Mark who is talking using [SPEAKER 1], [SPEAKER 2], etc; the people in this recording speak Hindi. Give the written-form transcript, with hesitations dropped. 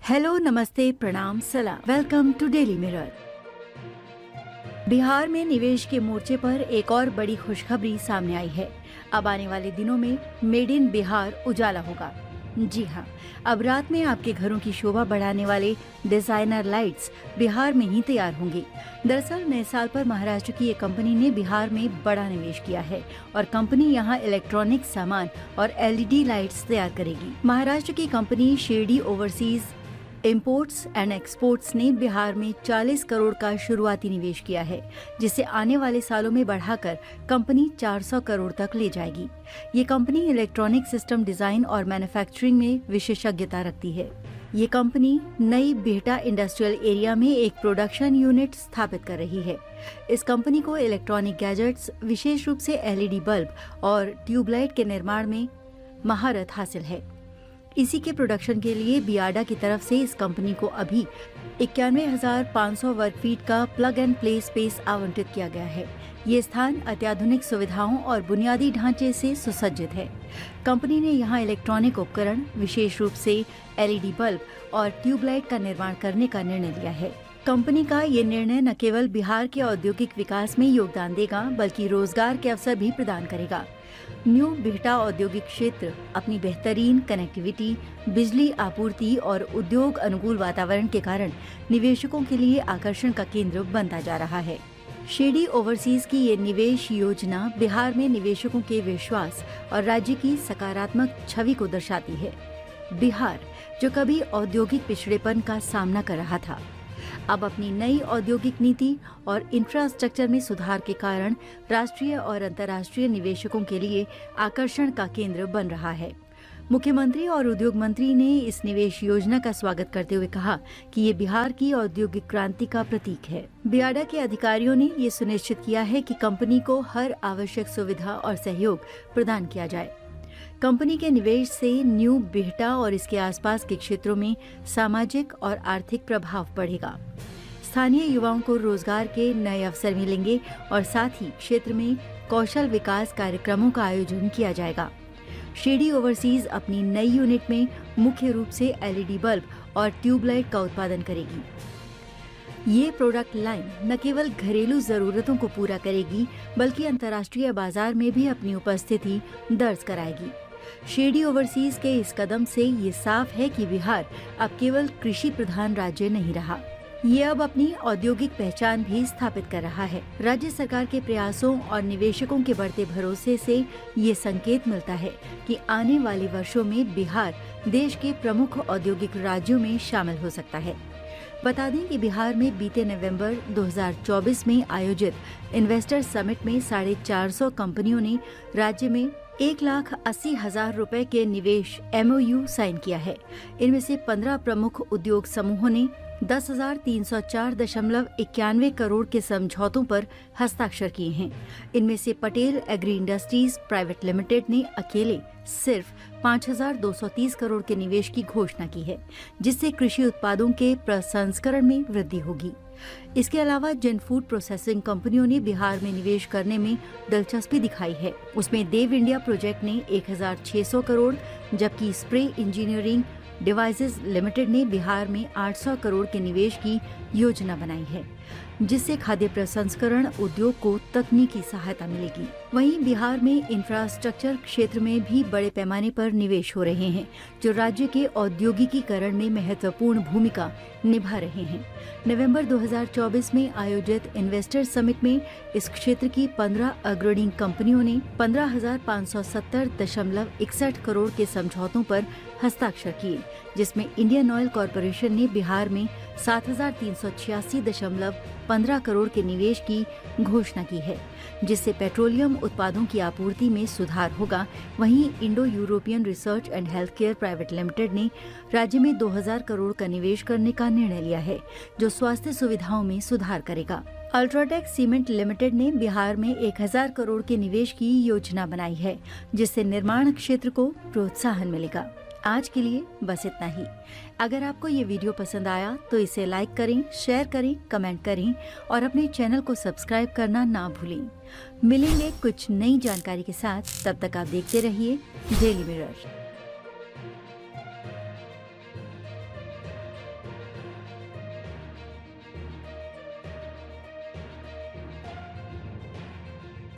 [SPEAKER 1] हेलो, नमस्ते, प्रणाम, सलाम। Welcome to daily mirror. Bihar में निवेश के मोर्चे पर एक और बड़ी खुशखबरी सामने आई है। अब आने वाले दिनों में मेड इन बिहार उजाला होगा। जी हाँ, अब रात में आपके घरों की शोभा बढ़ाने वाले डिजाइनर लाइट्स बिहार में ही तैयार होंगी। दरअसल नए साल पर महाराष्ट्र की एक कंपनी ने बिहार में बड़ा निवेश किया है और कंपनी यहाँ इलेक्ट्रॉनिक सामान और एलईडी लाइट्स तैयार करेगी। महाराष्ट्र की company Shirdi overseas imports and exports ने बिहार में 40 करोड़ का शुरुआती निवेश किया है, जिसे आने वाले सालों में बढ़ाकर कंपनी 400 करोड़ तक ले जाएगी। ये कंपनी इलेक्ट्रॉनिक सिस्टम डिजाइन और मैन्युफैक्चरिंग में विशेषज्ञता रखती है। ये कंपनी नई बिहटा इंडस्ट्रियल एरिया में एक प्रोडक्शन यूनिट स्थापित कर रही है। इस कंपनी को इलेक्ट्रॉनिक गैजेट्स, विशेष रूप से एलईडी बल्ब और ट्यूबलाइट के निर्माण में महारत हासिल है। इसी के प्रोडक्शन के लिए बियाडा की तरफ से इस कंपनी को अभी 91,500 वर्ग फीट का प्लग एंड प्ले स्पेस आवंटित किया गया है। ये स्थान अत्याधुनिक सुविधाओं और बुनियादी ढांचे से सुसज्जित है। कंपनी ने यहाँ इलेक्ट्रॉनिक उपकरण, विशेष रूप से एलईडी बल्ब और ट्यूबलाइट का निर्माण करने का निर्णय लिया है। कंपनी का ये निर्णय न केवल बिहार के औद्योगिक विकास में योगदान देगा, बल्कि रोजगार के अवसर भी प्रदान करेगा। न्यू बिहटा औद्योगिक क्षेत्र अपनी बेहतरीन कनेक्टिविटी, बिजली आपूर्ति और उद्योग अनुकूल वातावरण के कारण निवेशकों के लिए आकर्षण का केंद्र बनता जा रहा है। शिरडी ओवरसीज की ये निवेश योजना बिहार में निवेशकों के विश्वास और राज्य की सकारात्मक छवि को दर्शाती है। बिहार, जो कभी औद्योगिक पिछड़ेपन का सामना कर रहा था, अब अपनी नई औद्योगिक नीति और इंफ्रास्ट्रक्चर में सुधार के कारण राष्ट्रीय और अंतर्राष्ट्रीय निवेशकों के लिए आकर्षण का केंद्र बन रहा है। मुख्यमंत्री और उद्योग मंत्री ने इस निवेश योजना का स्वागत करते हुए कहा कि ये बिहार की औद्योगिक क्रांति का प्रतीक है। बियाडा के अधिकारियों ने ये सुनिश्चित किया है कि कंपनी को हर आवश्यक सुविधा और सहयोग प्रदान किया जाए। कंपनी के निवेश से न्यू बिहटा और इसके आसपास के क्षेत्रों में सामाजिक और आर्थिक प्रभाव बढ़ेगा। स्थानीय युवाओं को रोजगार के नए अवसर मिलेंगे और साथ ही क्षेत्र में कौशल विकास कार्यक्रमों का आयोजन किया जाएगा। शिरडी ओवरसीज अपनी नई यूनिट में मुख्य रूप से एलईडी बल्ब और ट्यूबलाइट का उत्पादन करेगी। ये प्रोडक्ट लाइन न केवल घरेलू जरूरतों को पूरा करेगी, बल्कि अंतर्राष्ट्रीय बाजार में भी अपनी उपस्थिति दर्ज कराएगी। शिरडी ओवरसीज के इस कदम से ये साफ है कि बिहार अब केवल कृषि प्रधान राज्य नहीं रहा, ये अब अपनी औद्योगिक पहचान भी स्थापित कर रहा है। राज्य सरकार के प्रयासों और निवेशकों के बढ़ते भरोसे से ये संकेत मिलता है कि आने वाले वर्षों में बिहार देश के प्रमुख औद्योगिक राज्यों में शामिल हो सकता है। बता दें कि बिहार में बीते नवंबर 2024 में आयोजित इन्वेस्टर समिट में 450 कंपनियों ने राज्य में 1,80,000 रुपए के निवेश MOU साइन किया है। इनमें से 15 प्रमुख उद्योग समूहों ने 10,304.91 करोड़ के समझौतों पर हस्ताक्षर किए हैं। इनमें से Patel agri industries private limited ने अकेले सिर्फ 5,230 करोड़ के निवेश की घोषणा की है, जिससे कृषि उत्पादों के प्रसंस्करण में वृद्धि होगी। इसके अलावा जिन फूड प्रोसेसिंग कंपनियों ने बिहार में निवेश करने में दिलचस्पी दिखाई है, उसमें देव इंडिया प्रोजेक्ट ने 1,600 करोड़, जबकि स्प्रे इंजीनियरिंग डिवाइसेस लिमिटेड ने बिहार में 800 करोड़ के निवेश की योजना बनाई है, जिससे खाद्य प्रसंस्करण उद्योग को तकनीकी सहायता मिलेगी। वहीं बिहार में इंफ्रास्ट्रक्चर क्षेत्र में भी बड़े पैमाने पर निवेश हो रहे हैं, जो राज्य के औद्योगिकीकरण में महत्वपूर्ण भूमिका निभा रहे हैं। नवंबर 2024 में आयोजित इन्वेस्टर समिट में इस क्षेत्र की 15 अग्रणी कंपनियों ने 15,570.61 करोड़ के समझौतों पर हस्ताक्षर किए, जिसमें इंडियन ऑयल कॉरपोरेशन ने बिहार में 7,386.15 करोड़ के निवेश की घोषणा की है, जिससे पेट्रोलियम उत्पादों की आपूर्ति में सुधार होगा। वहीं Indo European research and health care private limited ने राज्य में 2,000 करोड़ का निवेश करने का निर्णय लिया है, जो स्वास्थ्य सुविधाओं में सुधार करेगा। अल्ट्राटेक सीमेंट लिमिटेड ने बिहार में 1,000 करोड़ के निवेश की योजना बनाई है, जिससे निर्माण क्षेत्र को प्रोत्साहन मिलेगा। आज के लिए बस इतना ही। अगर आपको ये वीडियो पसंद आया तो इसे लाइक करें, शेयर करें, कमेंट करें और अपने चैनल को सब्सक्राइब करना ना भूलें। मिलेंगे कुछ नई जानकारी के साथ, तब तक आप देखते रहिए डेली मिरर।